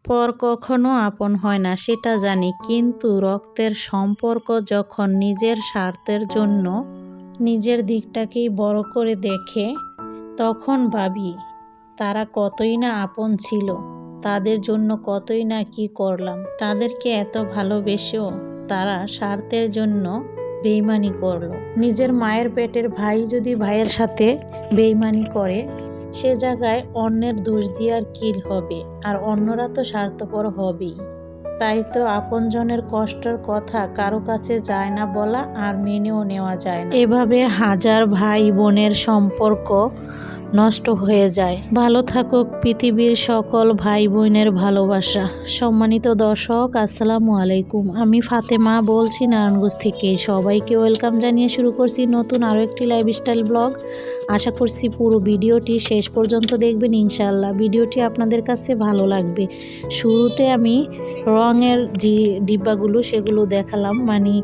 পর কখনো আপন হয় না সেটা জানি, কিন্তু রক্তের সম্পর্ক যখন নিজের স্বার্থের জন্য নিজের দিকটাকেই বড় করে দেখে, তখন ভাবি তারা কতই না আপন ছিল, তাদের জন্য কতই না কি করলাম। তাদেরকে এত ভালোবেসেও তারা স্বার্থের জন্য বেইমানি করলো। নিজের মায়ের পেটের ভাই যদি ভাইয়ের সাথে বেইমানি করে, সে জায়গায় অন্যের দোষ দিয়ে আর কি হবে, আর অন্যরা তো স্বার্থপর হবেই। তাই তো আপনজনের কষ্টের কথা কারো কাছে যায় না বলা, আর মেনেও নেওয়া যায় না। এভাবে হাজার ভাই বোনের সম্পর্ক নষ্ট হয়ে যায়। ভালো থাকুক পৃথিবীর সকল ভাই বোনের ভালোবাসা। সম্মানিত দর্শক, আসসালামু আলাইকুম। আমি ফাতেমা বলছি নারায়ণগঞ্জ থেকে। সবাইকে ওয়েলকাম জানিয়ে শুরু করছি নতুন আরও একটি লাইফস্টাইল ব্লগ। আশা করছি পুরো ভিডিওটি শেষ পর্যন্ত দেখবেন ইনশাআল্লাহ। ভিডিওটি আপনাদের কাছে ভালো লাগবে। শুরুতে আমি রঙের যে ডিব্বাগুলো সেগুলো দেখালাম, মানে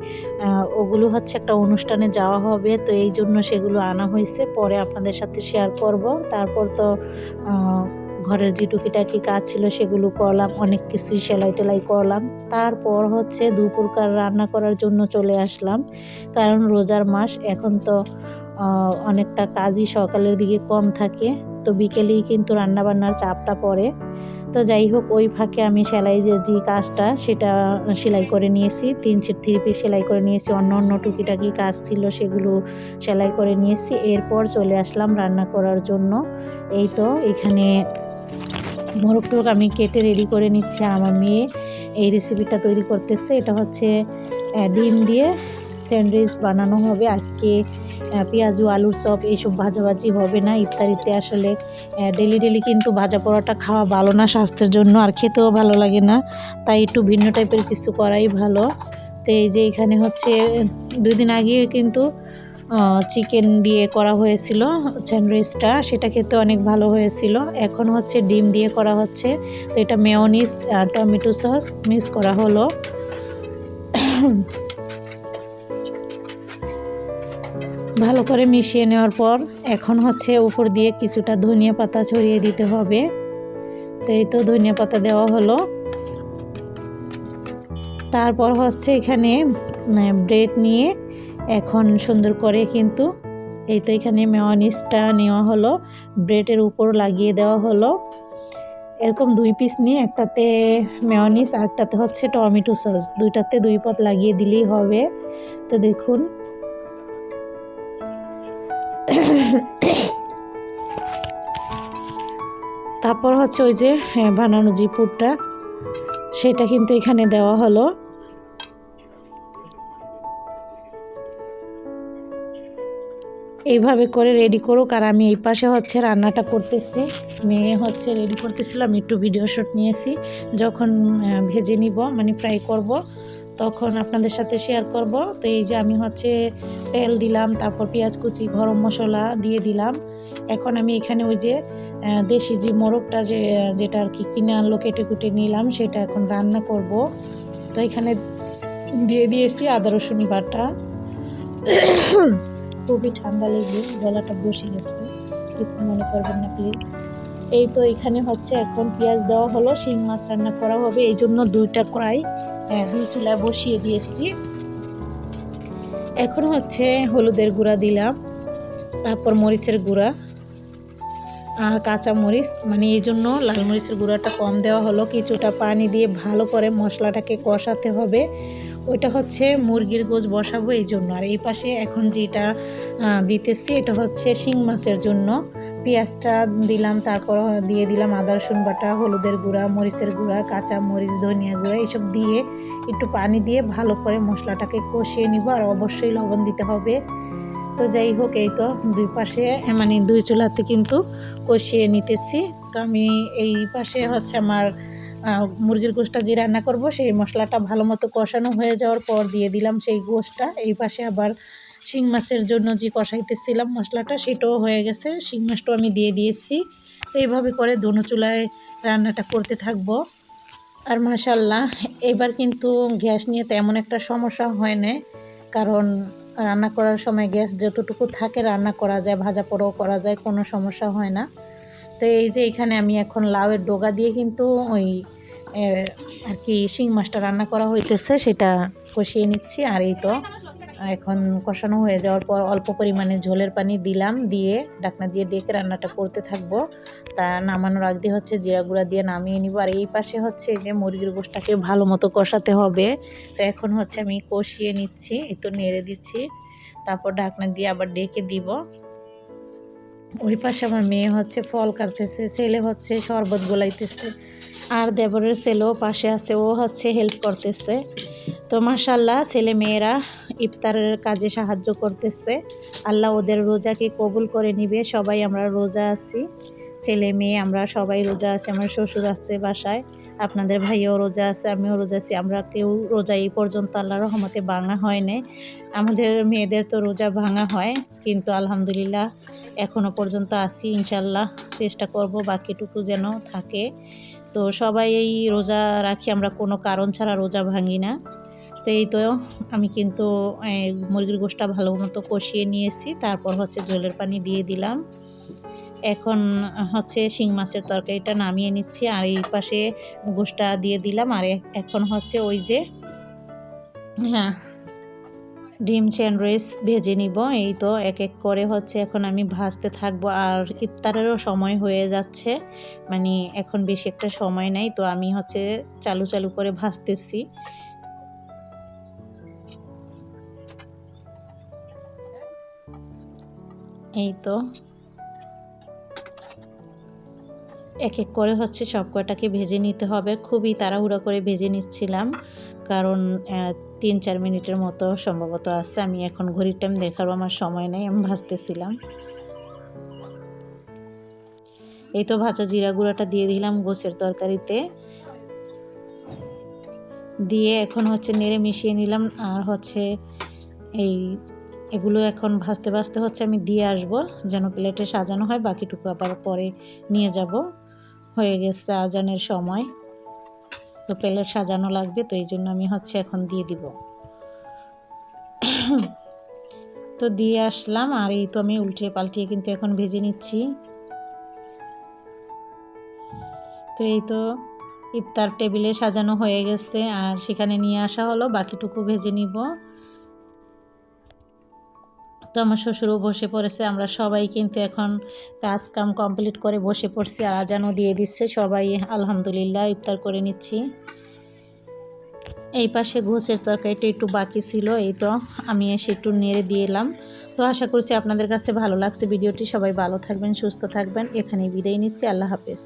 ওগুলো হচ্ছে একটা অনুষ্ঠানে যাওয়া হবে, তো এই জন্য সেগুলো আনা হয়েছে। পরে আপনাদের সাথে শেয়ার করব। তারপর তো ঘরের যে টুকিটাকি কাজ ছিল সেগুলো করলাম, অনেক কিছুই সেলাই টেলাই করলাম। তারপর হচ্ছে দুপুরকার রান্না করার জন্য চলে আসলাম, কারণ রোজার মাস। এখন তো অনেকটা কাজই সকালের দিকে কম থাকে, তো বিকেলেই কিন্তু রান্নাবান্নার চাপটা পড়ে। তো যাই হোক, ওই ফাঁকে আমি সেলাই যে কাজটা সেটা সেলাই করে নিয়েছি, 3 সেট 3 পিস সেলাই করে নিয়েছি। অন্য টুকিটাকি কাজ ছিল সেগুলো সেলাই করে নিয়েছি। এরপর চলে আসলাম রান্না করার জন্য। এই তো এখানে মোরগ টোরগ আমি কেটে রেডি করে নিচ্ছি, আর আমার মেয়ে এই রেসিপিটা তৈরি করতেছে। এটা হচ্ছে ডিম দিয়ে স্যান্ডউইচ বানানো হবে আজকে। পেঁয়াজু আলুর চপ এইসব ভাজাভাজি হবে না ইফতারিতে। আসলে ডেলি কিন্তু ভাজা পোড়াটা খাওয়া ভালো না স্বাস্থ্যের জন্য, আর খেতেও ভালো লাগে না। তাই একটু ভিন্ন টাইপের কিছু করাই ভালো। তো এই যে এখানে হচ্ছে 2 দিন আগে কিন্তু চিকেন দিয়ে করা হয়েছিল স্যান্ডউইচটা, সেটা খেতে অনেক ভালো হয়েছিল। এখন হচ্ছে ডিম দিয়ে করা হচ্ছে। তো এটা মেয়োনিজ টমেটো সস মিক্স করা হলো। ভালো করে মিশিয়ে নেওয়ার পর এখন হচ্ছে উপর দিয়ে কিছুটা ধনিয়া পাতা ছড়িয়ে দিতে হবে। তো এই তো ধনিয়া পাতা দেওয়া হলো। তারপর হচ্ছে এখানে ব্রেড নিয়ে এখন সুন্দর করে কিন্তু এই তো এখানে মেয়োনিজটা নেওয়া হলো, ব্রেডের উপর লাগিয়ে দেওয়া হলো। এরকম 2 পিস নিয়ে একটাতে মেয়োনিজ আর একটাতে হচ্ছে টমেটো সস, দুইটাতে 2 পদ লাগিয়ে দিলেই হবে। তো দেখুন তারপর হচ্ছে ওই যে বানানো যে পুরটা সেটা কিন্তু এখানে দেওয়া হলো। এইভাবে করে রেডি করুক, আর আমি এই পাশে হচ্ছে রান্নাটা করতেছি। মেয়ে হচ্ছে রেডি করতেছিলাম, একটু ভিডিও শুট নিয়েছি। যখন ভেজে নিব মানে ফ্রাই করব তখন আপনাদের সাথে শেয়ার করব। তো এই যে আমি হচ্ছে তেল দিলাম, তারপর পেঁয়াজ কুচি গরম মশলা দিয়ে দিলাম। এখন আমি এখানে ওই যে দেশি যে মোরগটা যেটা আর কি কিনে আনলো কেটে কুটে নিলাম, সেটা এখন রান্না করব। তো এখানে দিয়ে দিয়েছি আদা রসুন বাটা। খুবই ঠান্ডা লেগে গলাটা বসে গেছে, কিছু মনে করবেন না প্লিজ। এই তো এখানে হচ্ছে এখন পেঁয়াজ দেওয়া হলো, শিং মাছ রান্না করা হবে, এই জন্য 2টা কড়াই 2 চুলায় বসিয়ে দিয়েছি। এখন হচ্ছে হলুদের গুঁড়া দিলাম, তারপর মরিচের গুঁড়া আর কাঁচা মরিচ, মানে এই জন্য লাল মরিচের গুঁড়াটা কম দেওয়া হলো। কিছুটা পানি দিয়ে ভালো করে মশলাটাকে কষাতে হবে। ওইটা হচ্ছে মুরগির গোশ বসাবো এই জন্য। আর এই পাশে এখন যেটা দিতেছি এটা হচ্ছে শিং মাছের জন্য। পেঁয়াজটা দিলাম, তারপর দিয়ে দিলাম আদা রসুন বাটা, হলুদের গুঁড়া, মরিচের গুঁড়া, কাঁচা মরিচ, ধনিয়া গুঁড়া, এইসব দিয়ে একটু পানি দিয়ে ভালো করে মশলাটাকে কষিয়ে নিব। আর অবশ্যই লবণ দিতে হবে। তো যাই হোক, এই তো 2 পাশে মানে 2 চুলাতে কিন্তু কষিয়ে নিতেছি। তো আমি এই পাশে হচ্ছে আমার মুরগির গোশটা যে রান্না করব সেই মশলাটা ভালো মতো কষানো হয়ে যাওয়ার পর দিয়ে দিলাম সেই গোশটা। এই পাশে আবার শিং মাছের জন্য যে কষাইতেছিলাম মশলাটা সেটাও হয়ে গেছে, শিং মাছটাও আমি দিয়ে দিয়েছি। তো এইভাবে করে দোনো চুলায় রান্নাটা করতে থাকবো। আর মাশাআল্লাহ এবার কিন্তু গ্যাস নিয়ে তেমন একটা সমস্যা হয় না, কারণ রান্না করার সময় গ্যাস যতটুকু থাকে রান্না করা যায়, ভাজা পোড়াও করা যায়, কোনো সমস্যা হয় না। তো এই যে এখানে আমি এখন লাউয়ের ডগা দিয়ে কিন্তু ওই আর কি শিং মাছটা রান্না করা হইতেছে, সেটা কষিয়ে নিচ্ছি। আর এই তো এখন কষানো হয়ে যাওয়ার পর অল্প পরিমাণে ঝোলের পানি দিলাম, দিয়ে ঢাকনা দিয়ে ডেকে রান্নাটা করতে থাকবো। তা নামানোর আগ দিয়ে হচ্ছে জিরা গুঁড়া দিয়ে নামিয়ে নিব। আর এই পাশে হচ্ছে যে মুরগির গোশটাকে ভালো মতো কষাতে হবে। তো এখন হচ্ছে আমি কষিয়ে নিচ্ছি, একটু নেড়ে দিচ্ছি, তারপর ঢাকনা দিয়ে আবার ডেকে দিব। ওই পাশে আমার মেয়ে হচ্ছে ফল কাটতেছে, ছেলে হচ্ছে শরবত গোলাইতেছে, আর দেবরের ছেলেও পাশে আছে, ও হচ্ছে হেল্প করতেছে। তো মাশাআল্লাহ ছেলে মেয়েরা ইফতারের কাজে সাহায্য করতেছে। আল্লাহ ওদের রোজাকে কবুল করে নিবে। সবাই আমরা রোজা আছি, ছেলে মেয়ে আমরা সবাই রোজা আছি। আমার শ্বশুর আছে বাসায়, আপনাদের ভাইও রোজা আছে, আমিও রোজা আছি। আমরা কেউ রোজা এই পর্যন্ত আল্লাহর রহমতে ভাঙা হয় নাই। আমাদের মেয়েদের তো রোজা ভাঙা হয়, কিন্তু আলহামদুলিল্লাহ এখনও পর্যন্ত আছি। ইনশাল্লাহ চেষ্টা করব বাকিটুকু যেন থাকে। তো সবাই এই রোজা রাখি, আমরা কোনো কারণ ছাড়া রোজা ভাঙি না। তো এই তো আমি কিন্তু মুরগির গোশটা ভালো মতো কষিয়ে নিয়েছি, তারপর হচ্ছে ঝোলের পানি দিয়ে দিলাম। এখন হচ্ছে শিং মাছের তরকারিটা নামিয়ে নিচ্ছি, আর এই পাশে গোশটা দিয়ে দিলাম। আর এখন হচ্ছে ওই যে হ্যাঁ ডিম স্যান্ডউইচ ভেজে নিব। এই তো এক এক করে হচ্ছে এখন আমি ভাজতে থাকবো। আর ইফতারেরও সময় হয়ে যাচ্ছে, মানে এখন বেশি একটা সময় নাই, তো আমি হচ্ছে চালু চালু করে ভাজতেছি। এই তো এক এক করে হচ্ছে সব কটাকে ভেজে নিতে হবে। খুবই তাড়াহুড়া করে ভেজে নিচ্ছিলাম, কারণ 3-4 মিনিটের মতো সম্ভবত আছে। আমি এখন ঘড়ির টাইম দেখারও আমার সময় নেই, আমি ভাজতেছিলাম। এই তো ভাজা জিরা গুঁড়াটা দিয়ে দিলাম গোছের তরকারিতে, দিয়ে এখন হচ্ছে নেড়ে মিশিয়ে নিলাম। আর হচ্ছে এগুলো এখন ভাজতে ভাজতে হচ্ছে আমি দিয়ে আসবো, যেন প্লেটে সাজানো হয়। বাকিটুকু আবার পরে নিয়ে যাব। হয়ে গেছে আজানের সময়, তো প্লেট সাজানো লাগবে, তো এই জন্য আমি হচ্ছে এখন দিয়ে দিব। তো দিয়ে আসলাম, আর এই তো আমি উল্টিয়ে পাল্টিয়ে কিন্তু এখন ভেজে নিচ্ছি। তো এই তো ইফতার টেবিলে সাজানো হয়ে গেছে, আর সেখানে নিয়ে আসা হলো, বাকিটুকু ভেজে নিব। তো আমার শ্বশুরও বসে পড়েছে, আমরা সবাই কিন্তু এখন কাজ কাম কমপ্লিট করে বসে পড়ছি। আর আজানও দিয়ে দিচ্ছে, সবাই আলহামদুলিল্লাহ ইফতার করে নিচ্ছি। এই পাশে গোছের তরকারিটা একটু বাকি ছিল, এই তো আমি এসে একটু নেড়ে দিয়ে এলাম। তো আশা করছি আপনাদের কাছে ভালো লাগছে ভিডিওটি। সবাই ভালো থাকবেন, সুস্থ থাকবেন। এখানেই বিদায় নিচ্ছি। আল্লাহ হাফেজ।